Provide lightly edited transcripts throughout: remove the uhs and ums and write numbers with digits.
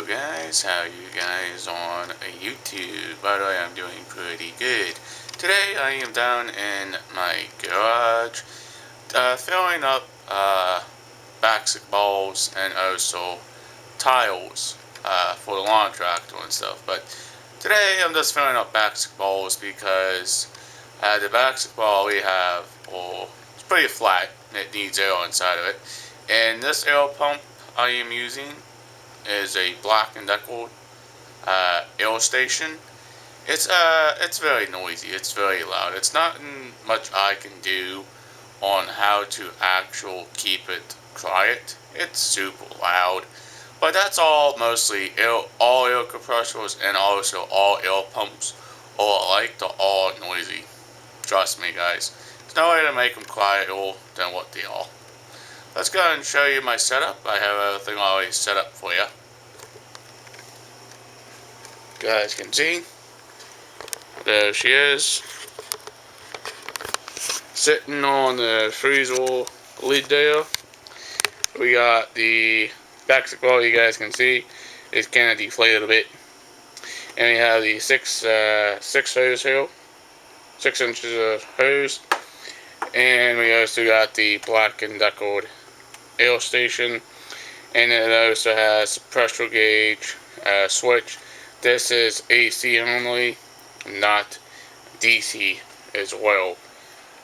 guys, how you guys on YouTube? By the way, I'm doing pretty good. Today I am down in my garage filling up basketballs and also tiles for the lawn tractor and stuff. But today I'm just filling up basketballs because the basketball we have, well, it's pretty flat. It needs air inside of it. And this air pump I am using is a Black & Decker air station. It's very noisy. It's very loud. It's not much I can do on how to actually keep it quiet. It's super loud. But that's all mostly all air compressors and also all air pumps are alike. They're all noisy. Trust me, guys. There's no way to make them quieter than what they are. Let's go ahead and show you my setup. I have everything already set up for you. You guys can see, there she is, sitting on the freezer lid there. We got the basketball, you guys can see, it's kind of deflated a bit. And we have the six hose here, 6 inches of hose. And we also got the Black & Decker air station, and it also has a pressure gauge switch. This is AC only, not DC as well.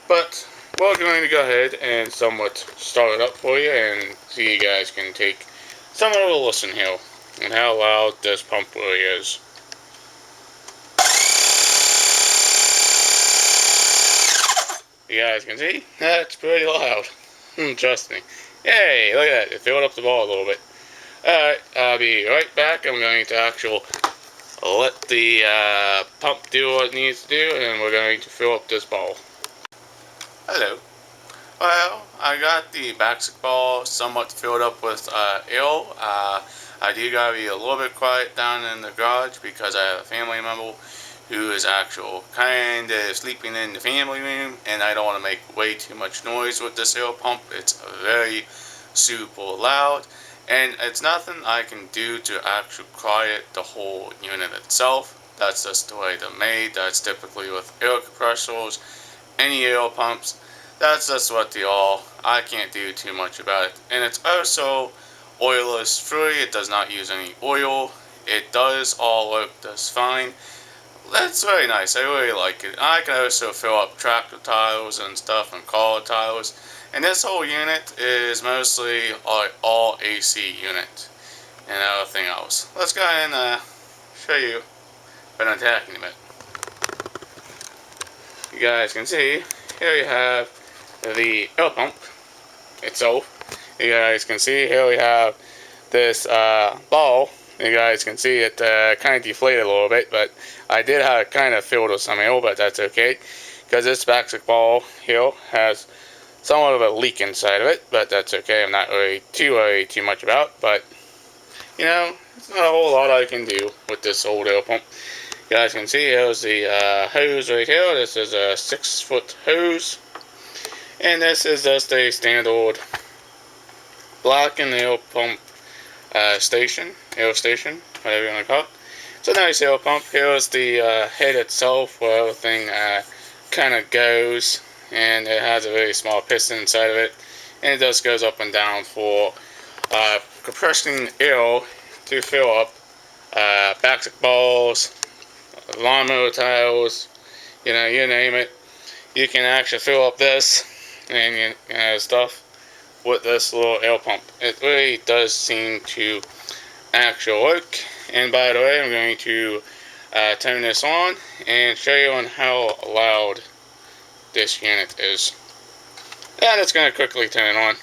But we're going to go ahead and somewhat start it up for you, and so you guys can take somewhat of a listen here on how loud this pump really is. You guys can see, that's pretty loud. Trust me. Hey, look at that. It filled up the ball a little bit. Alright, I'll be right back. I'm going to actually let the pump do what it needs to do, and we're going to fill up this ball. Hello. Well, I got the basketball somewhat filled up with air. I do gotta be a little bit quiet down in the garage because I have a family member who is actually kind of sleeping in the family room, and I don't want to make way too much noise with this air pump. It's very super loud, and it's nothing I can do to actually quiet the whole unit itself. That's just the way they're made. That's typically with air compressors, any air pumps. That's just what they are. I can't do too much about it. And it's also oilless free. It does not use any oil. It does all work just fine. That's very nice. I really like it. I can also fill up tractor tires and stuff and car tires. And this whole unit is mostly all AC unit and everything else. Let's go ahead and show you what I'm talking about. You guys can see, here you have the air pump itself. You guys can see, here we have this ball. You guys can see it kind of deflated a little bit, but I did have it kind of filled with some air, but that's okay, because this basketball here has somewhat of a leak inside of it, but that's okay. I'm not really too much about, but you know, it's not a whole lot I can do with this old air pump. You guys can see here's the hose right here. This is a 6-foot hose, and this is just a standard Black & Air pump air station, whatever you want to call it. It's a nice air pump. Here's the head itself where everything kind of goes, and it has a very small piston inside of it, and it just goes up and down for compressing air to fill up basketballs, lawnmower tiles, you know, you name it. You can actually fill up this and stuff with this little air pump. It really does seem to actually work. And by the way, I'm going to turn this on and show you on how loud this unit is. And it's going to quickly turn it on.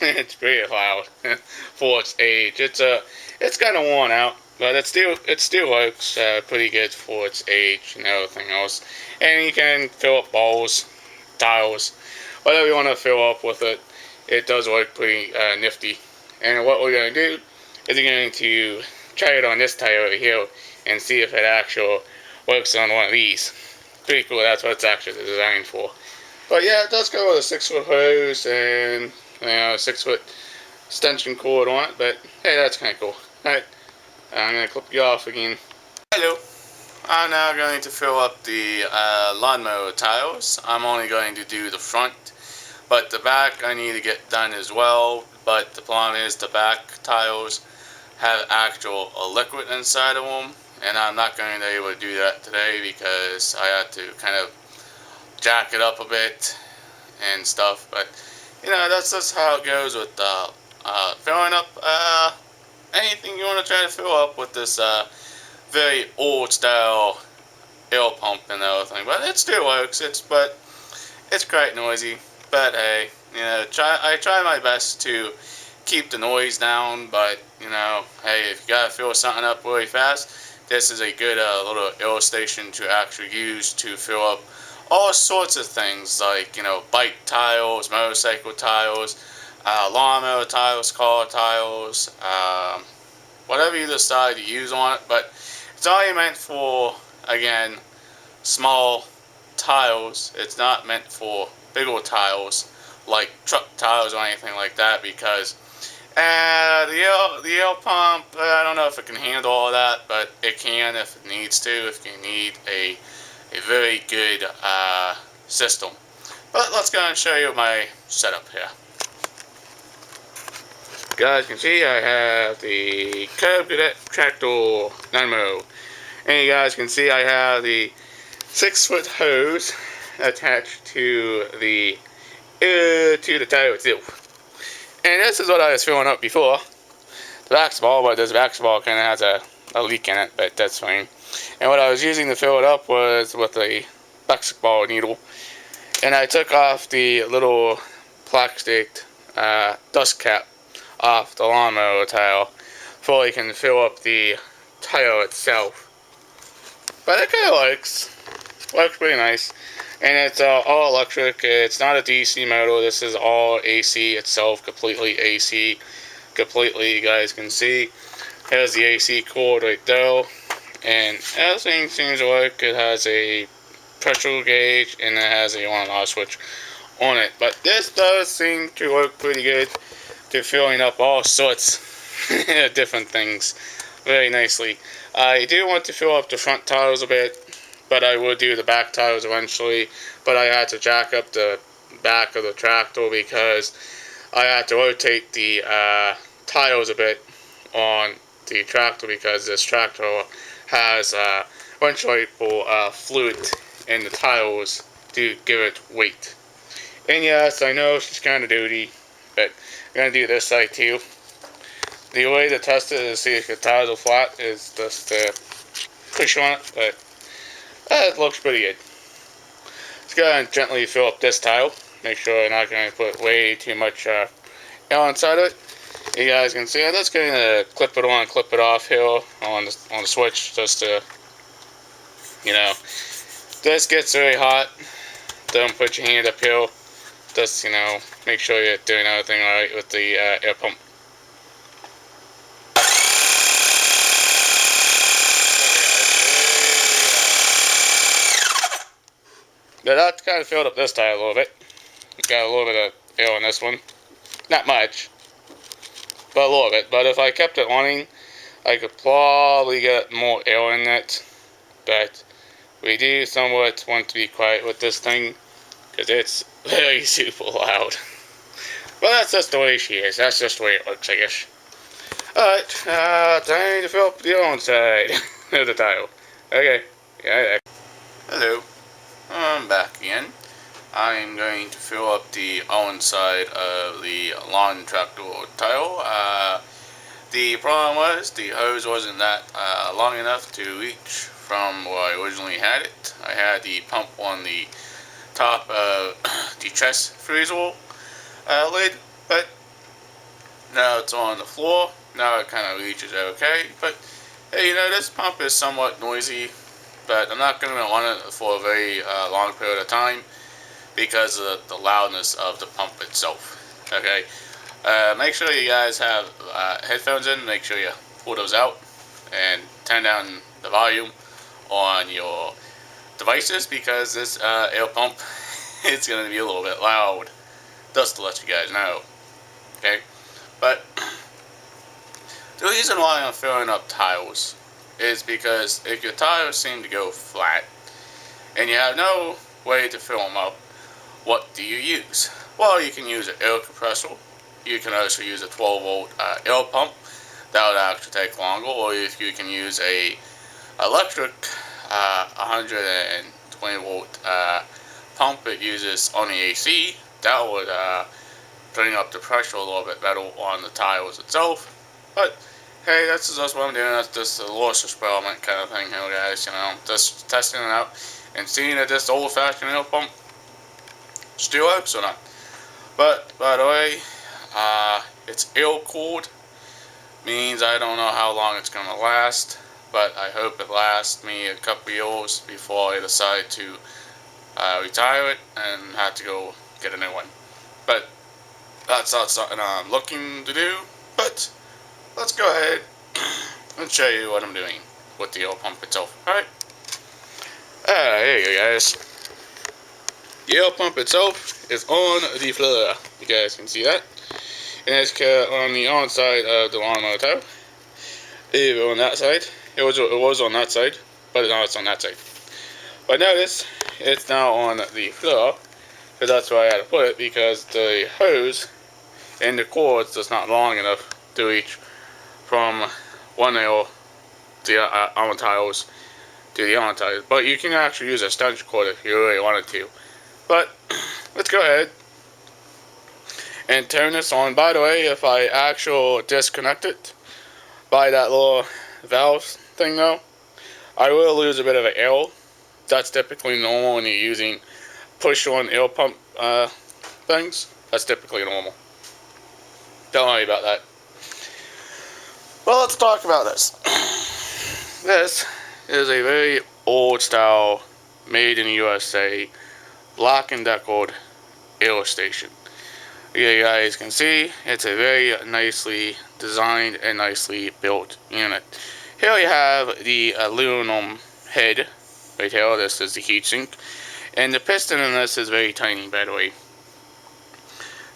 Yeah. It's pretty loud for its age. It's kind of worn out, but it still works pretty good for its age and everything else. And you can fill up balls, tiles, whatever you want to fill up with it. It does work pretty nifty. And what we're going to do is we're going to try it on this tire over here and see if it actually works on one of these. Pretty cool. That's what it's actually designed for. But yeah, it does go with a 6-foot hose and a 6-foot extension cord on it. But hey, that's kind of cool. Alright, I'm going to clip you off again. Hello. I'm now going to fill up the lawnmower tiles. I'm only going to do the front, but the back I need to get done as well. But the problem is the back tiles have actual liquid inside of them, and I'm not going to be able to do that today because I had to kind of jack it up a bit and stuff. But you know, that's just how it goes with filling up anything you want to try to fill up with this very old style air pump and everything. But it still works. It's quite noisy. But hey, you know, I try my best to keep the noise down. But you know, hey, if you gotta fill something up really fast, this is a good little air station to actually use to fill up all sorts of things, like, you know, bike tiles, motorcycle tiles, lawnmower tiles, car tiles, whatever you decide to use on it. But it's only meant for, again, small tiles. It's not meant for bigger tiles like truck tiles or anything like that, because the air pump, I don't know if it can handle all that, but it can if it needs to, if you need a very good system. But let's go and show you my setup here. Guys can see I have the Cub Cadet Tractor Dynamo, and you guys can see I have the 6-foot hose attached to the tire itself. And this is what I was filling up before. The basketball, but this basketball kind of has a leak in it, but that's fine. And what I was using to fill it up was with a basketball needle. And I took off the little plastic dust cap off the lawnmower tile before you can fill up the tire itself. But it kind of works pretty nice. And it's all electric. It's not a DC motor. This is all AC itself, completely AC. Completely, you guys can see. Here's the AC cord right there. And everything seems to work. It has a pressure gauge and it has a on and off switch on it. But this does seem to work pretty good to filling up all sorts of different things very nicely. I do want to fill up the front tires a bit, but I will do the back tires eventually. But I had to jack up the back of the tractor because I had to rotate the tires a bit on the tractor, because this tractor has windshield fluid in the tires to give it weight. And yes, I know she's kind of dirty, but I'm going to do this side too. The way to test it to see if the tires are flat is just to push on it, but it looks pretty good. Let's go ahead and gently fill up this tile. Make sure you're not going to put way too much air inside of it. You guys can see I'm just going to clip it on, clip it off here on the switch, just to, you know, this gets very hot. Don't put your hand up here. Just, you know, make sure you're doing everything right with the air pump. Now that's kind of filled up this tire a little bit. Got a little bit of air in this one. Not much, but a little bit. But if I kept it running, I could probably get more air in it. But we do somewhat want to be quiet with this thing, because it's very super loud. But that's just the way she is. That's just the way it works, I guess. Alright, time to fill up the other side of the tile. Okay, yeah. Hello, I'm back again. I'm going to fill up the on side of the lawn tractor tile. The problem was the hose wasn't that long enough to reach from where I originally had it. I had the pump on the top of the chest freezer lid, but now it's on the floor. Now it kind of reaches okay, but hey, you know, this pump is somewhat noisy, but I'm not going to run it for a very long period of time because of the loudness of the pump itself. Okay, make sure you guys have headphones in. Make sure you pull those out and turn down the volume on your devices, because this air pump it's going to be a little bit loud, just to let you guys know. Okay, but the reason why I'm filling up tiles is because if your tires seem to go flat and you have no way to fill them up, what do you use? Well, you can use an air compressor. You can also use a 12-volt air pump. That would actually take longer. Or if you can use a electric 120-volt pump, it uses only AC. That would bring up the pressure a little bit better on the tiles itself. But hey, that's just what I'm doing. That's just a little experiment kind of thing here, guys. You know, just testing it out and seeing if this old-fashioned air pump still works or not. But by the way, it's air-cooled. Means I don't know how long it's gonna last, but I hope it lasts me a couple years before I decide to retire it and have to go get a new one. But that's not something I'm looking to do. But let's go ahead and show you what I'm doing with the air pump itself. Alright. Here you go, guys. The air pump itself is on the floor. You guys can see that. And it's on the on side of the lawnmower tower. Either on that side. It was on that side, but now it's on that side. But notice, it's now on the floor, because that's where I had to put it, because the hose and the cords is not long enough to reach from one nail to the on tiles to the on tiles. But you can actually use a extension cord if you really wanted to. But let's go ahead and turn this on. By the way, if I actually disconnect it by that little valve thing though, I will lose a bit of an air. That's typically normal when you're using push-on air pump things. That's typically normal. Don't worry about that. Well, let's talk about this. This is a very old style, made in the USA, Black & Decker air station. You guys can see it's a very nicely designed and nicely built unit. Here we have the aluminum head right here. This is the heatsink, and the piston in this is very tiny, by the way.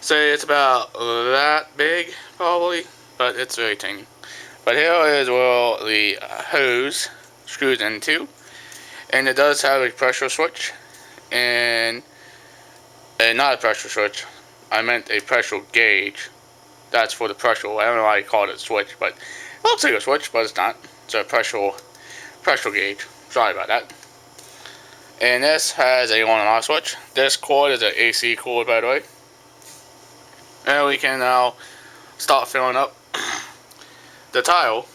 Say it's about that big probably, but it's very tiny. But here is where the hose screws into, and it does have a pressure switch, and not a pressure switch, I meant a pressure gauge. That's for the pressure. I don't know why I called it a switch, but it looks like a switch, but it's not. It's a pressure gauge. Sorry about that. And this has a on and off switch. This cord is an AC cord, by the way. And we can now start filling up the tile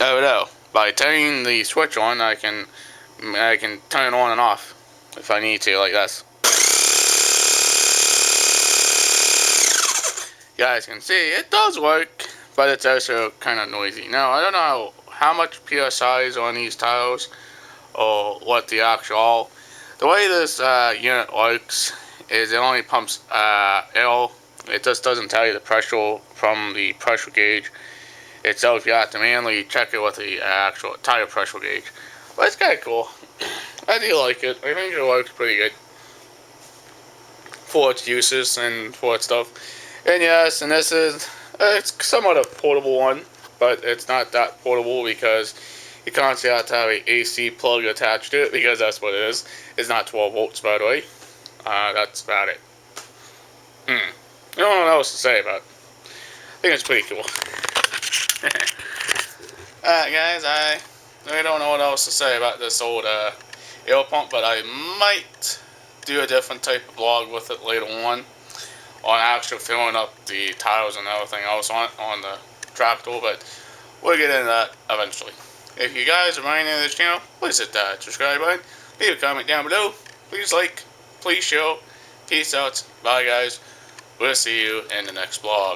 over there. By turning the switch on, I can turn it on and off if I need to, like this. You guys can see it does work, but it's also kind of noisy. Now, I don't know how much PSI is on these tiles or what the actual. The way this unit works is it only pumps air. It just doesn't tell you the pressure from the pressure gauge itself. You have to manually check it with the actual tire pressure gauge. But it's kind of cool. I do like it. I think it works pretty good for its uses and for its stuff. And yes, and this is, it's somewhat a portable one, but it's not that portable because you constantly have to have an AC plug attached to it, because that's what it is. It's not 12 volts, by the way. That's about it. I don't know what else to say about it. I think it's pretty cool. Alright guys, I really don't know what else to say about this old air pump, but I might do a different type of vlog with it later on actually filling up the tiles and everything else on the tractor, but we'll get into that eventually. If you guys are brand new to this channel, please hit that subscribe button, leave a comment down below, please like, please share, peace out, bye guys, we'll see you in the next vlog.